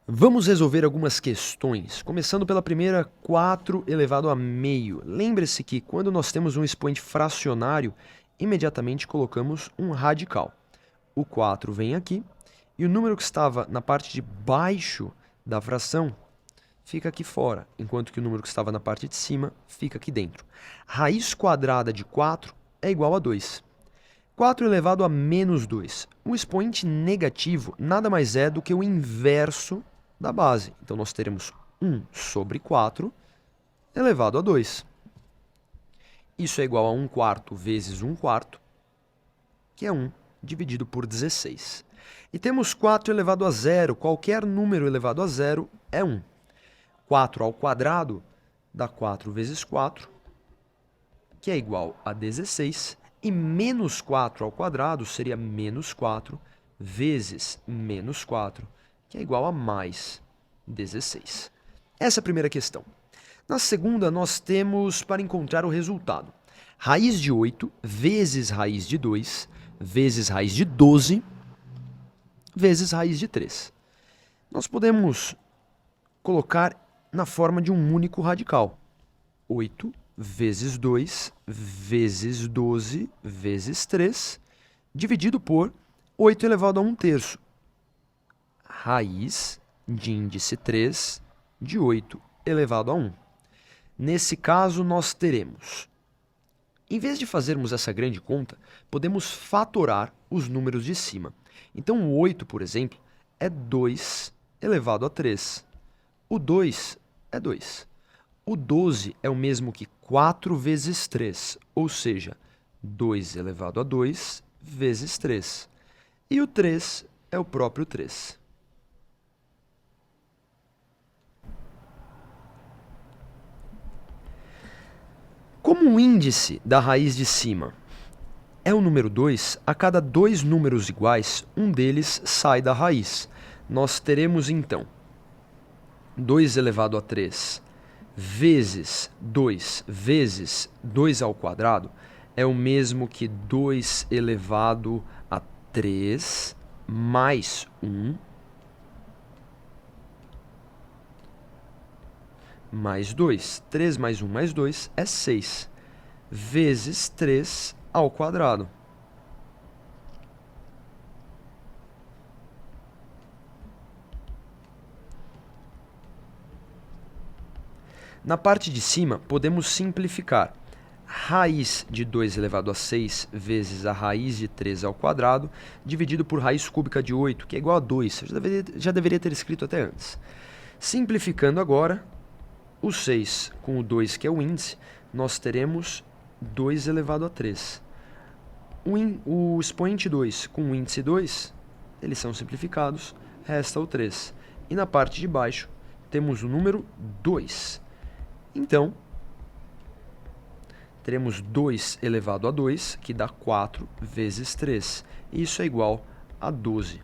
Vamos resolver algumas questões, começando pela primeira, 4 elevado a meio. Lembre-se que quando nós temos um expoente fracionário, imediatamente colocamos um radical. O 4 vem aqui, e o número que estava na parte de baixo da fração fica aqui fora, enquanto que o número que estava na parte de cima fica aqui dentro. Raiz quadrada de 4 é igual a 2. 4 elevado a menos 2. Um expoente negativo nada mais é do que o inverso da base. Então, nós teremos 1 sobre 4 elevado a 2. Isso é igual a 1 quarto vezes 1 quarto, que é 1 dividido por 16. E temos 4 elevado a zero. Qualquer número elevado a zero é 1. 4 ao quadrado dá 4 vezes 4, que é igual a 16. E menos 4 ao quadrado seria menos 4 vezes menos 4, que é igual a mais 16. Essa é a primeira questão. Na segunda, nós temos para encontrar o resultado. Raiz de 8 vezes raiz de 2 vezes raiz de 12 vezes raiz de 3. Nós podemos colocar na forma de um único radical. 8 vezes 2 vezes 12 vezes 3, dividido por 8 elevado a 1 terço. Raiz de índice 3 de 8 elevado a 1. Nesse caso, nós teremos, em vez de fazermos essa grande conta, podemos fatorar os números de cima. Então, o 8, por exemplo, é 2 elevado a 3. O 2 é 2. O 12 é o mesmo que 4 vezes 3, ou seja, 2 elevado a 2 vezes 3. E o 3 é o próprio 3. Como o índice da raiz de cima é o número 2, a cada dois números iguais, um deles sai da raiz. Nós teremos, então, 2 elevado a 3 vezes 2 vezes 2 ao quadrado é o mesmo que 2 elevado a 3 mais 1 mais 2. 3 mais 1 mais 2 é 6, vezes 3 ao quadrado. Na parte de cima, podemos simplificar. Raiz de 2 elevado a 6 vezes a raiz de 3 ao quadrado, dividido por raiz cúbica de 8, que é igual a 2. Eu já deveria ter escrito até antes. Simplificando agora, o 6 com o 2, que é o índice, nós teremos 2 elevado a 3. O expoente 2 com o índice 2, eles são simplificados, resta o 3. E na parte de baixo, temos o número 2. Então, teremos 2 elevado a 2, que dá 4 vezes 3. E isso é igual a 12.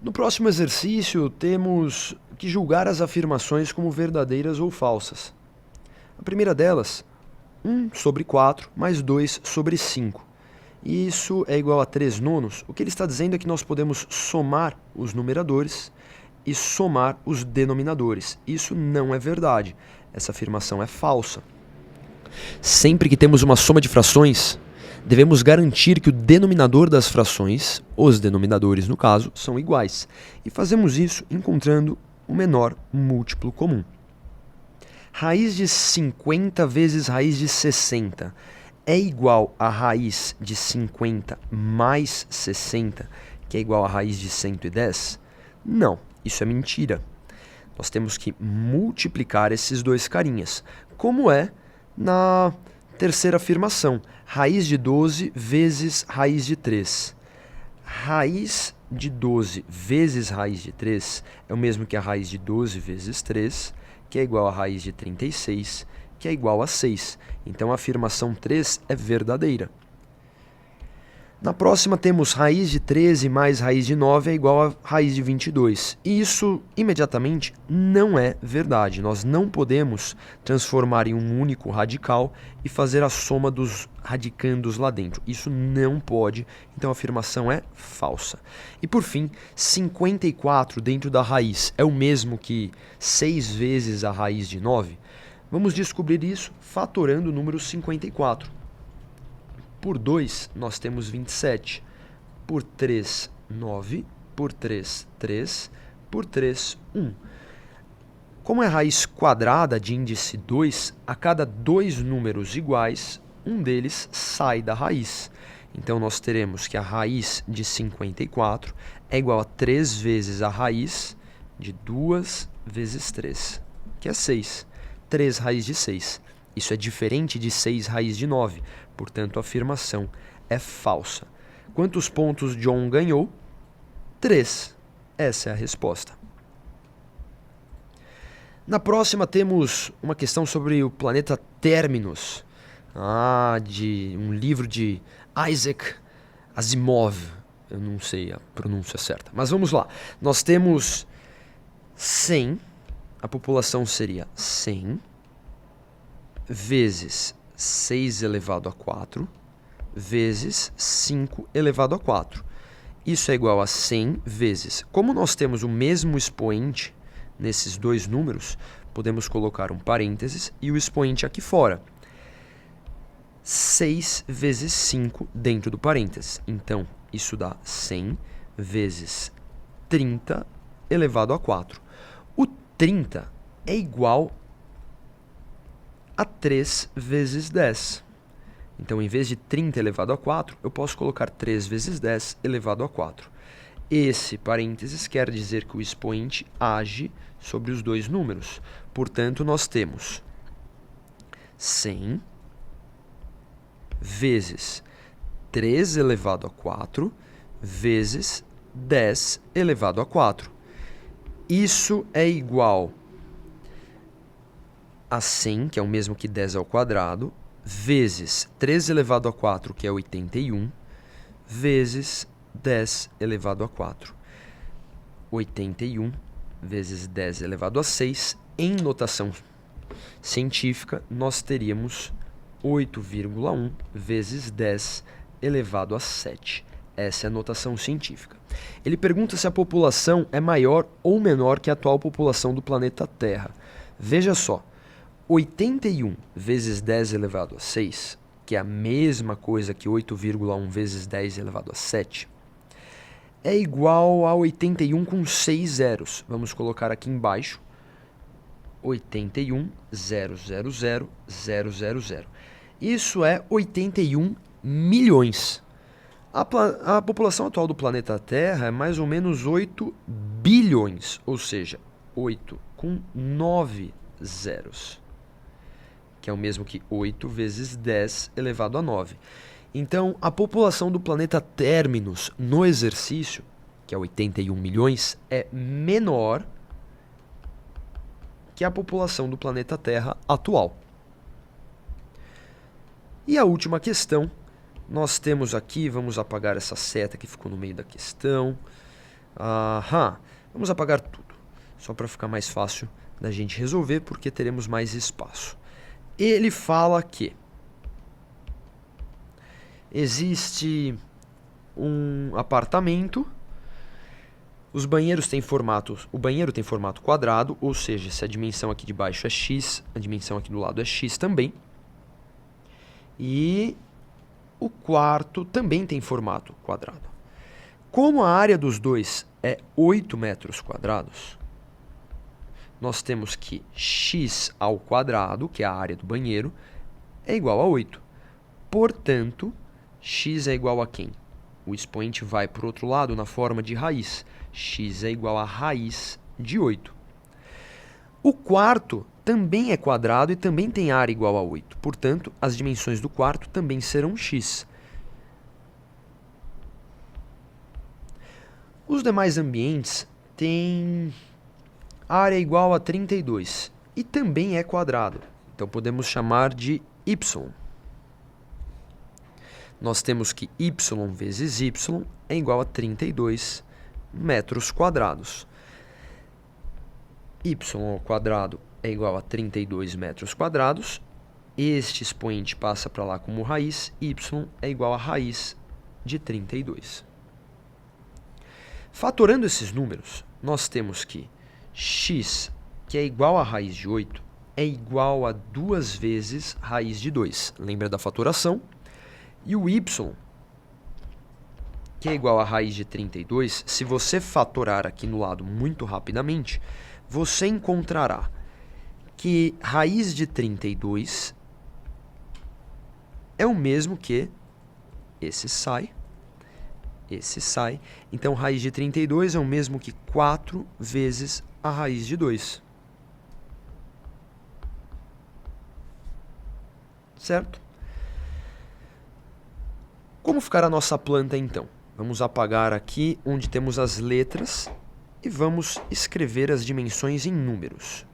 No próximo exercício, temos que julgar as afirmações como verdadeiras ou falsas. A primeira delas, 1 sobre 4 mais 2 sobre 5. E isso é igual a 3 nonos. O que ele está dizendo é que nós podemos somar os numeradores e somar os denominadores. Isso não é verdade. Essa afirmação é falsa. Sempre que temos uma soma de frações, devemos garantir que o denominador das frações, os denominadores no caso, são iguais. E fazemos isso encontrando o menor múltiplo comum. Raiz de 50 vezes raiz de 60 é igual a raiz de 50 mais 60, que é igual a raiz de 110? Não, isso é mentira. Nós temos que multiplicar esses dois carinhas, como é na terceira afirmação, raiz de 12 vezes raiz de 3. Raiz de 12 vezes raiz de 3 é o mesmo que a raiz de 12 vezes 3, que é igual a raiz de 36, que é igual a 6. Então a afirmação 3 é verdadeira. Na próxima temos raiz de 13 mais raiz de 9 é igual a raiz de 22. E isso, imediatamente, não é verdade. Nós não podemos transformar em um único radical e fazer a soma dos radicandos lá dentro. Isso não pode, então a afirmação é falsa. E por fim, 54 dentro da raiz é o mesmo que 6 vezes a raiz de 9? Vamos descobrir isso fatorando o número 54. Por 2, nós temos 27. Por 3, 9. Por 3, 3. Por 3, 1. Como é raiz quadrada de índice 2, a cada dois números iguais, um deles sai da raiz. Então, nós teremos que a raiz de 54 é igual a 3 vezes a raiz de 2 vezes 3, que é 6. 3 raiz de 6. Isso é diferente de 6 raiz de 9, portanto a afirmação é falsa. Quantos pontos John ganhou? 3. Essa é a resposta. Na próxima temos uma questão sobre o planeta Terminus, de um livro de Isaac Asimov. Eu não sei a pronúncia certa, mas vamos lá. Nós temos 100, a população seria 100, vezes 6 elevado a 4, vezes 5 elevado a 4. Isso é igual a 100 vezes. Como nós temos o mesmo expoente nesses dois números, podemos colocar um parênteses e o expoente aqui fora. 6 vezes 5 dentro do parênteses. Então, isso dá 100 vezes 30 elevado a 4. O 30 é igual a 3 vezes 10. Então, em vez de 30 elevado a 4, eu posso colocar 3 vezes 10 elevado a 4. Esse parênteses quer dizer que o expoente age sobre os dois números. Portanto, nós temos 100 vezes 3 elevado a 4 vezes 10 elevado a 4. Isso é igual a 100, que é o mesmo que 10 ao quadrado, vezes 3 elevado a 4, que é 81, vezes 10 elevado a 4. 81 vezes 10 elevado a 6. Em notação científica, nós teríamos 8,1 vezes 10 elevado a 7. Essa é a notação científica. Ele pergunta se a população é maior ou menor que a atual população do planeta Terra. Veja só. 81 vezes 10 elevado a 6, que é a mesma coisa que 8,1 vezes 10 elevado a 7, é igual a 81 com 6 zeros. Vamos colocar aqui embaixo 81,000,000. Isso é 81 milhões. A população atual do planeta Terra é mais ou menos 8 bilhões, ou seja, 8 com 9 zeros, que é o mesmo que 8 vezes 10 elevado a 9. Então, a população do planeta Terminus no exercício, que é 81 milhões, é menor que a população do planeta Terra atual. E a última questão, nós temos aqui, vamos apagar essa seta que ficou no meio da questão. Vamos apagar tudo, só para ficar mais fácil da gente resolver, porque teremos mais espaço. Ele fala que existe um apartamento, os banheiros têm o banheiro tem formato quadrado, ou seja, se a dimensão aqui de baixo é x, a dimensão aqui do lado é x também. E o quarto também tem formato quadrado. Como a área dos dois é 8 metros quadrados, nós temos que x ao quadrado, que é a área do banheiro, é igual a 8. Portanto, x é igual a quem? O expoente vai para o outro lado na forma de raiz. X é igual a raiz de 8. O quarto também é quadrado e também tem área igual a 8. Portanto, as dimensões do quarto também serão x. Os demais ambientes têm área igual a 32 e também é quadrado. Então podemos chamar de y. nós temos que y vezes y é igual a 32 metros quadrados. Y ao quadrado é igual a 32 metros quadrados. Este expoente passa para lá como raiz. Y é igual a raiz de 32. Fatorando esses números, nós temos que x, que é igual a raiz de 8, é igual a 2 vezes raiz de 2. Lembra da fatoração? E o y, que é igual a raiz de 32, se você fatorar aqui no lado muito rapidamente, você encontrará que raiz de 32 é o mesmo que esse sai. Então, raiz de 32 é o mesmo que 4 vezes a raiz de 2. Certo? Como ficará a nossa planta, então? Vamos apagar aqui onde temos as letras e vamos escrever as dimensões em números.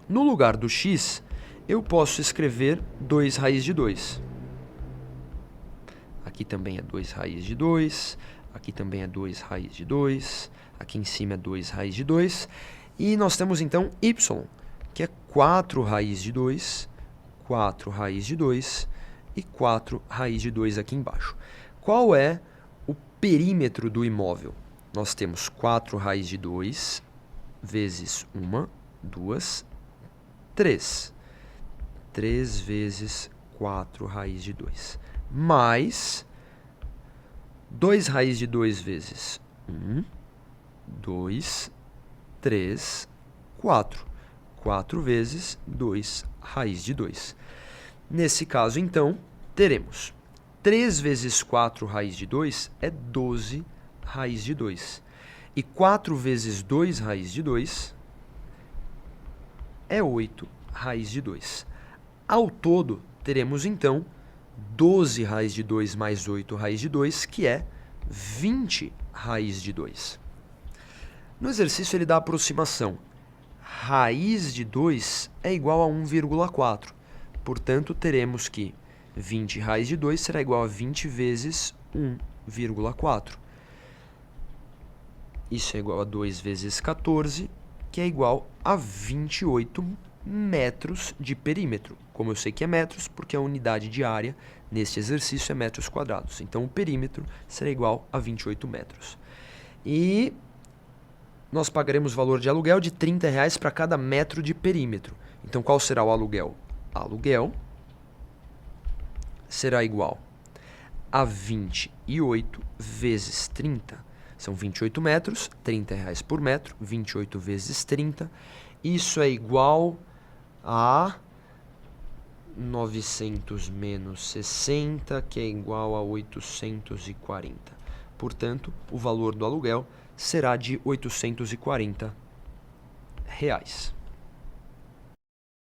No lugar do x, eu posso escrever 2 raiz de 2. Aqui também é 2 raiz de 2, aqui também é 2 raiz de 2, aqui em cima é 2 raiz de 2. E nós temos então y, que é 4 raiz de 2, 4 raiz de 2 e 4 raiz de 2 aqui embaixo. Qual é o perímetro do imóvel? Nós temos 4 raiz de 2 vezes 1, 2, 3. 3 vezes 4 raiz de 2. Mais 2 raiz de 2 vezes 1, 2, 3, 4. 4 vezes 2 raiz de 2. Nesse caso, então, teremos 3 vezes 4 raiz de 2 é 12 raiz de 2. E 4 vezes 2 raiz de 2 é 8 raiz de 2. Ao todo, teremos, então, 12 raiz de 2 mais 8 raiz de 2, que é 20 raiz de 2. No exercício, ele dá a aproximação. Raiz de 2 é igual a 1,4. Portanto, teremos que 20 raiz de 2 será igual a 20 vezes 1,4. Isso é igual a 2 vezes 14, que é igual a 28 metros de perímetro. Como eu sei que é metros, porque a unidade de área neste exercício é metros quadrados. Então, o perímetro será igual a 28 metros. E nós pagaremos o valor de aluguel de R$30 para cada metro de perímetro. Então, qual será o aluguel? Aluguel será igual a 28 vezes 30. São 28 metros, R$30 por metro, 28 vezes 30. Isso é igual a 900 menos 60, que é igual a 840. Portanto, o valor do aluguel será de R$840.